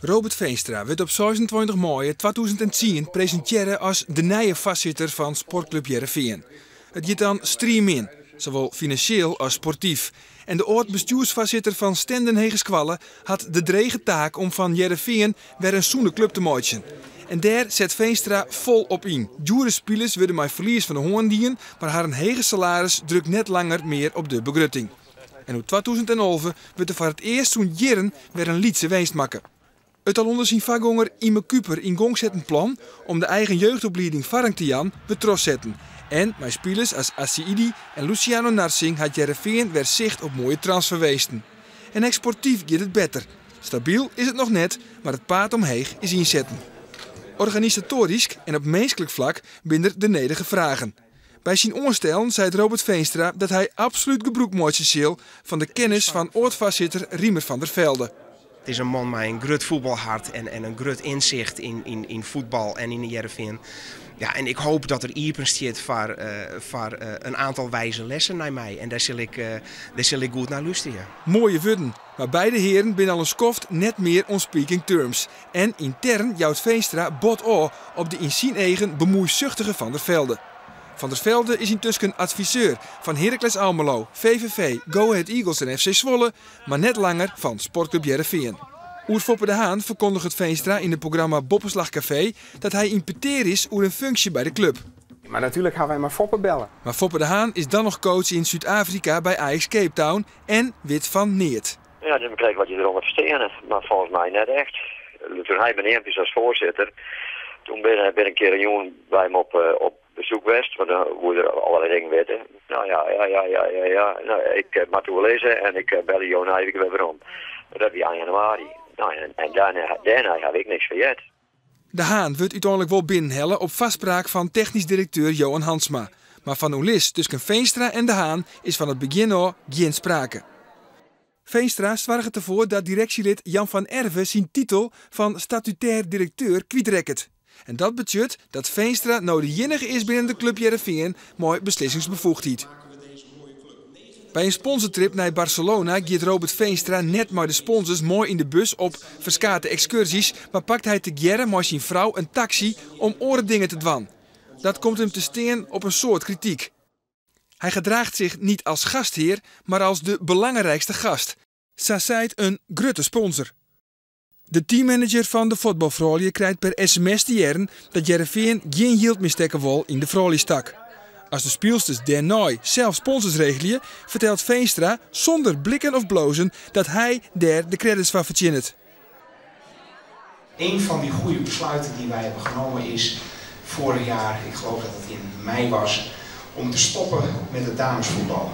Robert Veenstra werd op 26 mei 2010 presenteren als de nieuwe voorzitter van Sportclub Heerenveen. Het gaat dan stream in, zowel financieel als sportief. En de oud-bestuursvoorzitter van Stenden Hegeskwallen had de drege taak om van Heerenveen weer een zoene club te maken. En daar zet Veenstra vol op in. Dure spelers worden met verlies van de hoorn dienen, maar haar een hege salaris drukt net langer meer op de begrutting. En in 2011 wordt er voor het eerst zo'n jaren weer een liedse winst maken. Het al onder zijn vagonger Ime Kuper in gang zet een plan om de eigen jeugdopleiding Varangtian betros zetten. En met spelers als Assiidi en Luciano Narsing had Heerenveen weer zicht op mooie transferweesten. En exportief gaat het beter. Stabiel is het nog net, maar het paard omheeg is inzetten. Organisatorisch en op menselijk vlak binnen de nedige vragen. Bij zijn oorstellen zei Robert Veenstra dat hij absoluut gebruik maakt van de kennis van oud-voorzitter Riemer van der Velde. Het is een man met een groot voetbalhart en een groot inzicht in voetbal en in de Heerenveen. Ja, en ik hoop dat er iepen zit voor een aantal wijze lessen naar mij. En daar zal ik goed naar luisteren. Mooie woorden, maar beide heren binnen al een skoft net meer on speaking terms. En intern jouwt Veenstra bot op de in zijn eigen bemoeizuchtige Van der Velde. Van der Velde is intussen adviseur van Heracles Almelo, VVV, Go Ahead Eagles en FC Zwolle, maar net langer van Sportclub Heerenveen. Oer Foppe de Haan verkondigt het Veenstra in het programma Boppenslag Café dat hij impeteer is over een functie bij de club. Maar natuurlijk gaan wij maar Foppe bellen. Maar Foppe de Haan is dan nog coach in Zuid-Afrika bij Ajax Cape Town en wit van Neert. Ja, dan kreeg wat je eronder verstehen, maar volgens mij net echt. Toen hij beneemt als voorzitter, toen ben ik een keer een jongen bij hem op bezoek geweest, want dan worden er allerlei dingen weten. Nou ja. Nou, ik mag toe lezen en ik bel je nou even weer om. Dat was 1 januari. Nou, en daarna heb ik niks vergeten. De Haan wordt uiteindelijk wel binnenhellen op vastspraak van technisch directeur Johan Hansma. Maar van Ulis tussen Veenstra en de Haan is van het begin al geen sprake. Veenstra zorgt ervoor dat directielid Jan van Erven zijn titel van statutair directeur kwijtrekt. En dat betekent dat Veenstra nou de enige is binnen de club Heerenveen met beslissingsbevoegdheid. Bij een sponsortrip naar Barcelona gaat Robert Veenstra net met de sponsors mooi in de bus op verskate excursies, maar pakt hij together met zijn vrouw een taxi om oren te dwan. Dat komt hem te steen op een soort kritiek. Hij gedraagt zich niet als gastheer, maar als de belangrijkste gast. Zo zei een grote sponsor. De teammanager van de voetbalvrouwen krijgt per sms te jaren dat Heerenveen geen geld meer stekken wil in de vrouwenstak. Als de speelsters daarna zelf sponsors regelen, vertelt Veenstra zonder blikken of blozen dat hij daar de credits van verdient. Een van die goede besluiten die wij hebben genomen is vorig jaar, ik geloof dat het in mei was, om te stoppen met het damesvoetbal.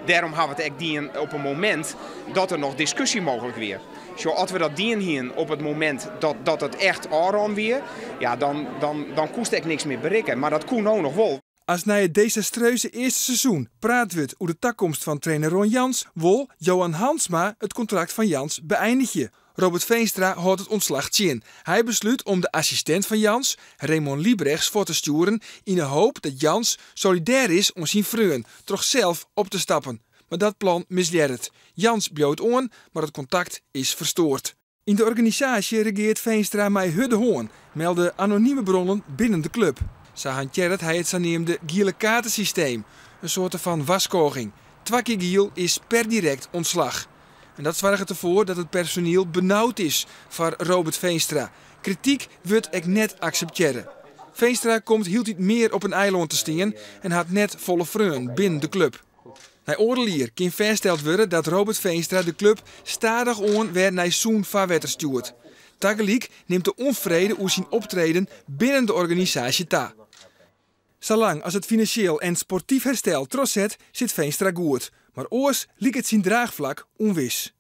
Daarom hebben we het dien op een moment dat er nog discussie mogelijk weer. Zo, als we dat dien hier op het moment dat het echt aanram weer, ja, dan koest ik niks meer bereiken. Maar dat kon nou nog wel. Als na het desastreuze eerste seizoen praat we over de toekomst van trainer Ron Jans, wil Johan Hansma het contract van Jans beëindigen. Robert Veenstra houdt het ontslag zien. Hij besluit om de assistent van Jans, Raymond Liebrechts, voor te sturen in de hoop dat Jans solidair is om zijn vreun toch zelf op te stappen. Maar dat plan misleert. Jans bloot aan, maar het contact is verstoord. In de organisatie regeert Veenstra met hudde hoorn, melden anonieme bronnen binnen de club. Zo hanteert hij het zogenaamde gele kaartensysteem, een soort van waskoging. 2 keer giel is per direct ontslag. En dat zorgt ervoor dat het personeel benauwd is voor Robert Veenstra. Kritiek wordt ik net accepteren. Veenstra komt hield iets meer op een eiland te staan en had net volle vreun binnen de club. Naar oordelier kan vastgesteld worden dat Robert Veenstra de club stadig aan weer naar zo'n vaarwetter stuurt. Tegelijk neemt de onvrede over zijn optreden binnen de organisatie ta. Zolang als het financieel en sportief herstel trots zet, zit Veenstra goed. Maar oors liep het zijn draagvlak onwis.